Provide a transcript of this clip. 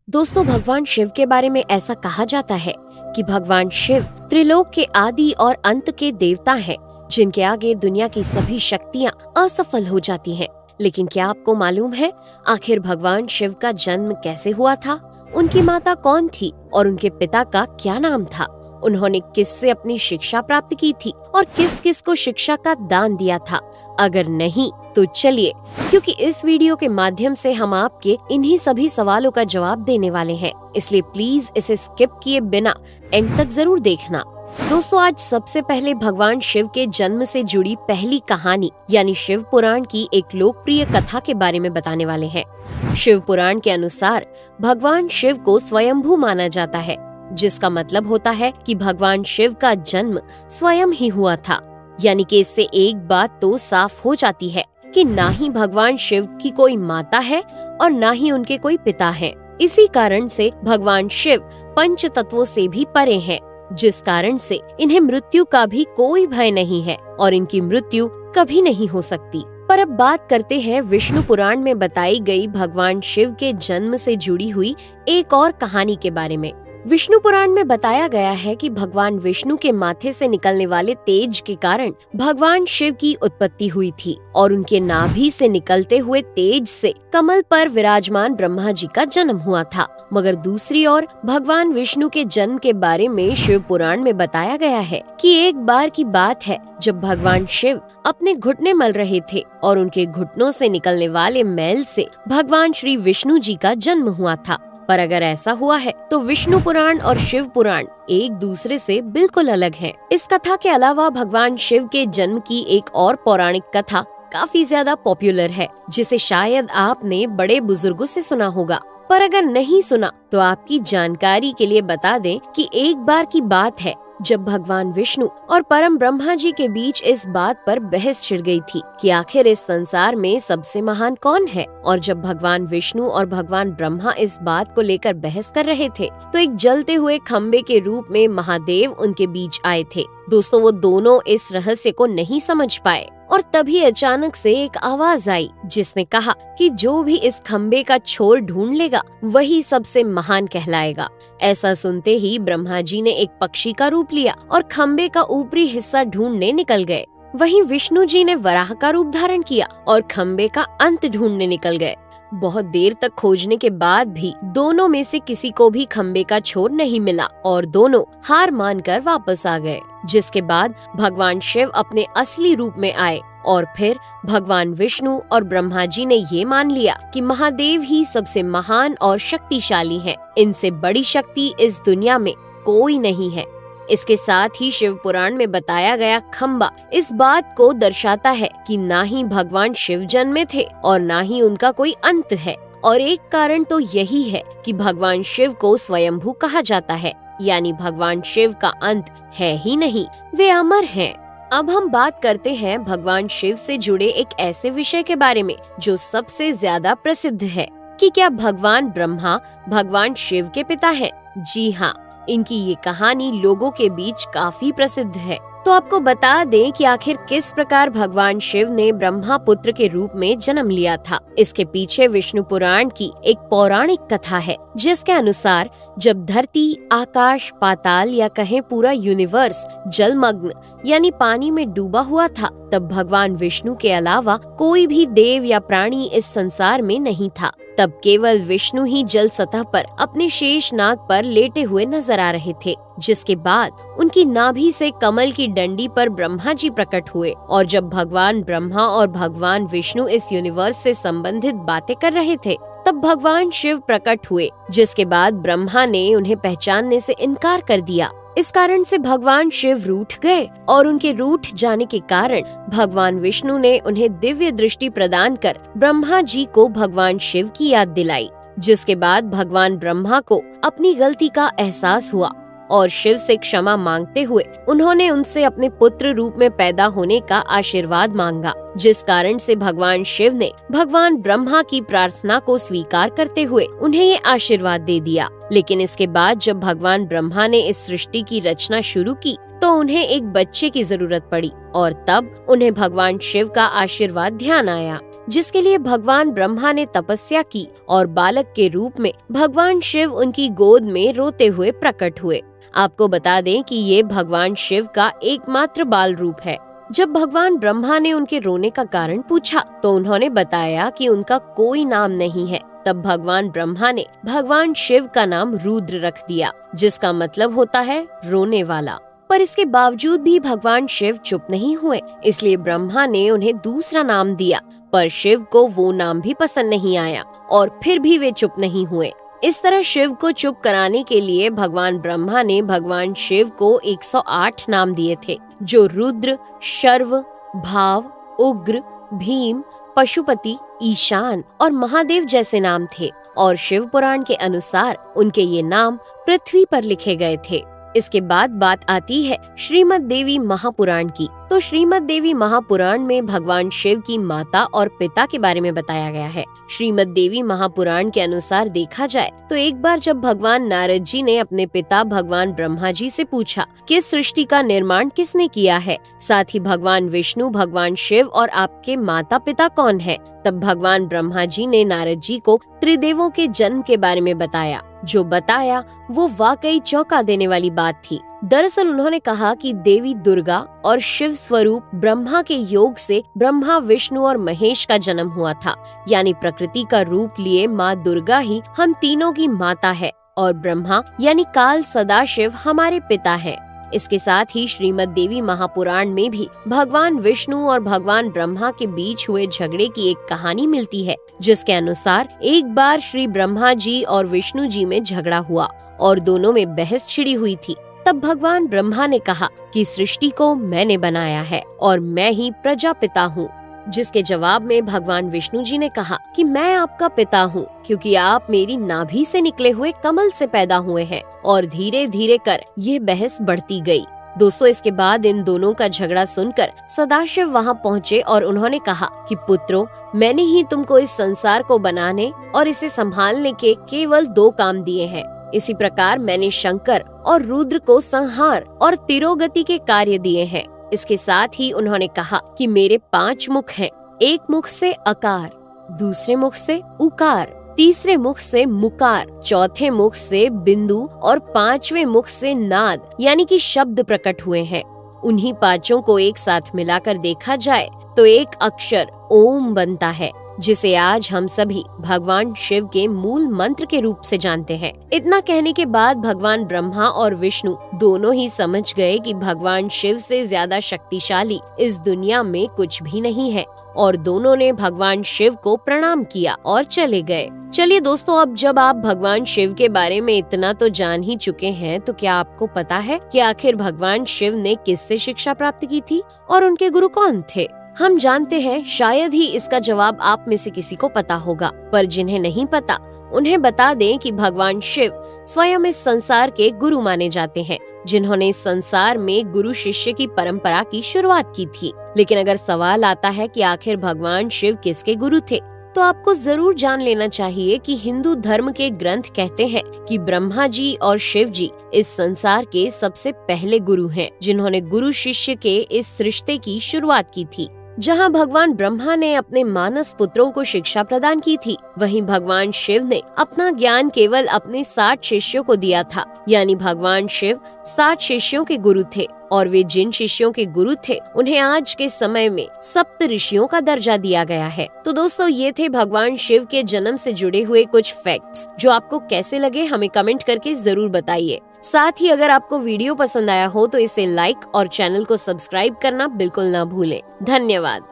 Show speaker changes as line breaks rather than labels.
दोस्तों, भगवान शिव के बारे में ऐसा कहा जाता है कि भगवान शिव त्रिलोक के आदि और अंत के देवता हैं, जिनके आगे दुनिया की सभी शक्तियाँ असफल हो जाती हैं। लेकिन क्या आपको मालूम है आखिर भगवान शिव का जन्म कैसे हुआ था? उनकी माता कौन थी और उनके पिता का क्या नाम था? उन्होंने किससे अपनी शिक्षा प्राप्त की थी और किस किस को शिक्षा का दान दिया था? अगर नहीं तो चलिए, क्योंकि इस वीडियो के माध्यम से हम आपके इन्हीं सभी सवालों का जवाब देने वाले हैं, इसलिए प्लीज इसे स्किप किए बिना एंड तक जरूर देखना। दोस्तों, आज सबसे पहले भगवान शिव के जन्म से जुड़ी पहली कहानी यानी शिव पुराण की एक लोकप्रिय कथा के बारे में बताने वाले हैं। शिव पुराण के अनुसार भगवान शिव को स्वयंभू माना जाता है, जिसका मतलब होता है कि भगवान शिव का जन्म स्वयं ही हुआ था। यानी कि इससे एक बात तो साफ हो जाती है कि ना ही भगवान शिव की कोई माता है और ना ही उनके कोई पिता हैं। इसी कारण से भगवान शिव पंच तत्वों से भी परे हैं, जिस कारण से इन्हें मृत्यु का भी कोई भय नहीं है और इनकी मृत्यु कभी नहीं हो सकती। पर अब बात करते हैं विष्णु पुराण में बताई गई भगवान शिव के जन्म से जुड़ी हुई एक और कहानी के बारे में। विष्णु पुराण में बताया गया है कि भगवान विष्णु के माथे से निकलने वाले तेज के कारण भगवान शिव की उत्पत्ति हुई थी और उनके नाभि से निकलते हुए तेज से कमल पर विराजमान ब्रह्मा जी का जन्म हुआ था। मगर दूसरी ओर भगवान विष्णु के जन्म के बारे में शिव पुराण में बताया गया है कि एक बार की बात है जब भगवान शिव अपने घुटने मल रहे थे और उनके घुटनों से निकलने वाले मैल से भगवान श्री विष्णु जी का जन्म हुआ था। पर अगर ऐसा हुआ है तो विष्णु पुराण और शिव पुराण एक दूसरे से बिल्कुल अलग हैं। इस कथा के अलावा भगवान शिव के जन्म की एक और पौराणिक कथा काफी ज्यादा पॉपुलर है, जिसे शायद आपने बड़े बुजुर्गों से सुना होगा। पर अगर नहीं सुना तो आपकी जानकारी के लिए बता दें कि एक बार की बात है जब भगवान विष्णु और परम ब्रह्मा जी के बीच इस बात पर बहस छिड़ गई थी कि आखिर इस संसार में सबसे महान कौन है। और जब भगवान विष्णु और भगवान ब्रह्मा इस बात को लेकर बहस कर रहे थे तो एक जलते हुए खम्बे के रूप में महादेव उनके बीच आए थे। दोस्तों, वो दोनों इस रहस्य को नहीं समझ पाए और तभी अचानक से एक आवाज आई जिसने कहा कि जो भी इस खम्बे का छोर ढूंढ लेगा वही सबसे महान कहलाएगा। ऐसा सुनते ही ब्रह्मा जी ने एक पक्षी का रूप लिया और खम्बे का ऊपरी हिस्सा ढूंढने निकल गए। वहीं विष्णु जी ने वराह का रूप धारण किया और खम्बे का अंत ढूंढने निकल गए। बहुत देर तक खोजने के बाद भी दोनों में से किसी को भी खम्बे का छोर नहीं मिला और दोनों हार मानकर वापस आ गए। जिसके बाद भगवान शिव अपने असली रूप में आए और फिर भगवान विष्णु और ब्रह्मा जी ने ये मान लिया कि महादेव ही सबसे महान और शक्तिशाली हैं। इनसे बड़ी शक्ति इस दुनिया में कोई नहीं है। इसके साथ ही शिव पुराण में बताया गया खम्बा इस बात को दर्शाता है कि ना ही भगवान शिव जन्मे थे और ना ही उनका कोई अंत है। और एक कारण तो यही है कि भगवान शिव को स्वयंभू कहा जाता है, यानी भगवान शिव का अंत है ही नहीं, वे अमर हैं। अब हम बात करते हैं भगवान शिव से जुड़े एक ऐसे विषय के बारे में जो सबसे ज्यादा प्रसिद्ध है कि क्या भगवान ब्रह्मा भगवान शिव के पिता हैं? जी हाँ, इनकी ये कहानी लोगों के बीच काफी प्रसिद्ध है। तो आपको बता दें कि आखिर किस प्रकार भगवान शिव ने ब्रह्मा पुत्र के रूप में जन्म लिया था। इसके पीछे विष्णु पुराण की एक पौराणिक कथा है, जिसके अनुसार जब धरती, आकाश, पाताल या कहें पूरा यूनिवर्स जलमग्न यानी पानी में डूबा हुआ था, तब भगवान विष्णु के अलावा कोई भी देव या प्राणी इस संसार में नहीं था। तब केवल विष्णु ही जल सतह पर अपने शेष नाग पर लेटे हुए नजर आ रहे थे। जिसके बाद उनकी नाभि से कमल की डंडी पर ब्रह्मा जी प्रकट हुए और जब भगवान ब्रह्मा और भगवान विष्णु इस यूनिवर्स से संबंधित बातें कर रहे थे तब भगवान शिव प्रकट हुए, जिसके बाद ब्रह्मा ने उन्हें पहचानने से इनकार कर दिया। इस कारण से भगवान शिव रूठ गए और उनके रूठ जाने के कारण भगवान विष्णु ने उन्हें दिव्य दृष्टि प्रदान कर ब्रह्मा जी को भगवान शिव की याद दिलाई। जिसके बाद भगवान ब्रह्मा को अपनी गलती का एहसास हुआ और शिव से क्षमा मांगते हुए उन्होंने उनसे अपने पुत्र रूप में पैदा होने का आशीर्वाद मांगा। जिस कारण से भगवान शिव ने भगवान ब्रह्मा की प्रार्थना को स्वीकार करते हुए उन्हें ये आशीर्वाद दे दिया। लेकिन इसके बाद जब भगवान ब्रह्मा ने इस सृष्टि की रचना शुरू की तो उन्हें एक बच्चे की जरूरत पड़ी और तब उन्हें भगवान शिव का आशीर्वाद ध्यान आया। जिसके लिए भगवान ब्रह्मा ने तपस्या की और बालक के रूप में भगवान शिव उनकी गोद में रोते हुए प्रकट हुए। आपको बता दें कि ये भगवान शिव का एकमात्र बाल रूप है। जब भगवान ब्रह्मा ने उनके रोने का कारण पूछा तो उन्होंने बताया कि उनका कोई नाम नहीं है। तब भगवान ब्रह्मा ने भगवान शिव का नाम रुद्र रख दिया, जिसका मतलब होता है रोने वाला। पर इसके बावजूद भी भगवान शिव चुप नहीं हुए, इसलिए ब्रह्मा ने उन्हें दूसरा नाम दिया। पर शिव को वो नाम भी पसंद नहीं आया और फिर भी वे चुप नहीं हुए। इस तरह शिव को चुप कराने के लिए भगवान ब्रह्मा ने भगवान शिव को 108 नाम दिए थे, जो रुद्र, शर्व, भाव, उग्र, भीम, पशुपति, ईशान और महादेव जैसे नाम थे। और शिव पुराण के अनुसार उनके ये नाम पृथ्वी पर लिखे गए थे। इसके बाद बात आती है श्रीमद् देवी महापुराण की। तो श्रीमद् देवी महापुराण में भगवान शिव की माता और पिता के बारे में बताया गया है। श्रीमद् देवी महापुराण के अनुसार देखा जाए तो एक बार जब भगवान नारद जी ने अपने पिता भगवान ब्रह्मा जी से पूछा कि सृष्टि का निर्माण किसने किया है, साथ ही भगवान विष्णु, भगवान शिव और आपके माता पिता कौन है, तब भगवान ब्रह्मा जी ने नारद जी को त्रिदेवों के जन्म के बारे में बताया। जो बताया वो वाकई चौंका देने वाली बात थी। दरअसल उन्होंने कहा कि देवी दुर्गा और शिव स्वरूप ब्रह्मा के योग से ब्रह्मा, विष्णु और महेश का जन्म हुआ था। यानी प्रकृति का रूप लिए माँ दुर्गा ही हम तीनों की माता है और ब्रह्मा यानी काल सदाशिव हमारे पिता है। इसके साथ ही श्रीमद् देवी महापुराण में भी भगवान विष्णु और भगवान ब्रह्मा के बीच हुए झगड़े की एक कहानी मिलती है, जिसके अनुसार एक बार श्री ब्रह्मा जी और विष्णु जी में झगड़ा हुआ और दोनों में बहस छिड़ी हुई थी। तब भगवान ब्रह्मा ने कहा कि सृष्टि को मैंने बनाया है और मैं ही प्रजापिता हूँ, जिसके जवाब में भगवान विष्णु जी ने कहा कि मैं आपका पिता हूँ, क्योंकि आप मेरी नाभि से निकले हुए कमल से पैदा हुए हैं। और धीरे धीरे कर ये बहस बढ़ती गई। दोस्तों, इसके बाद इन दोनों का झगड़ा सुनकर सदाशिव वहाँ पहुँचे और उन्होंने कहा कि पुत्रों, मैंने ही तुमको इस संसार को बनाने और इसे संभालने के केवल 2 काम दिए हैं। इसी प्रकार मैंने शंकर और रुद्र को संहार और तिरोगति के कार्य दिए हैं। इसके साथ ही उन्होंने कहा कि मेरे 5 मुख हैं। एक मुख से अकार, दूसरे मुख से उकार, तीसरे मुख से मुकार, चौथे मुख से बिंदु और 5वें मुख से नाद यानी कि शब्द प्रकट हुए हैं। उन्हीं 5 को एक साथ मिलाकर देखा जाए तो एक अक्षर ओम बनता है, जिसे आज हम सभी भगवान शिव के मूल मंत्र के रूप से जानते हैं। इतना कहने के बाद भगवान ब्रह्मा और विष्णु दोनों ही समझ गए कि भगवान शिव से ज्यादा शक्तिशाली इस दुनिया में कुछ भी नहीं है और दोनों ने भगवान शिव को प्रणाम किया और चले गए। चलिए दोस्तों, अब जब आप भगवान शिव के बारे में इतना तो जान ही चुके हैं, तो क्या आपको पता है कि आखिर भगवान शिव ने किससे शिक्षा प्राप्त की थी और उनके गुरु कौन थे? हम जानते हैं, शायद ही इसका जवाब आप में से किसी को पता होगा, पर जिन्हें नहीं पता उन्हें बता दें कि भगवान शिव स्वयं इस संसार के गुरु माने जाते हैं, जिन्होंने इस संसार में गुरु शिष्य की परंपरा की शुरुआत की थी। लेकिन अगर सवाल आता है कि आखिर भगवान शिव किसके गुरु थे, तो आपको जरूर जान लेना चाहिए कि हिंदू धर्म के ग्रंथ कहते हैं कि ब्रह्मा जी और शिव जी इस संसार के सबसे पहले गुरु हैं, जिन्होंने गुरु शिष्य के इस रिश्ते की शुरुआत की थी। जहां भगवान ब्रह्मा ने अपने मानस पुत्रों को शिक्षा प्रदान की थी, वहीं भगवान शिव ने अपना ज्ञान केवल अपने 60 शिष्यों को दिया था। यानी भगवान शिव 60 शिष्यों के गुरु थे और वे जिन शिष्यों के गुरु थे उन्हें आज के समय में सप्त ऋषियों का दर्जा दिया गया है। तो दोस्तों, ये थे भगवान शिव के जन्म से जुड़े हुए कुछ फैक्ट्स, जो आपको कैसे लगे हमें कमेंट करके जरूर बताइए। साथ ही अगर आपको वीडियो पसंद आया हो तो इसे लाइक और चैनल को सब्सक्राइब करना बिल्कुल ना भूलें। धन्यवाद।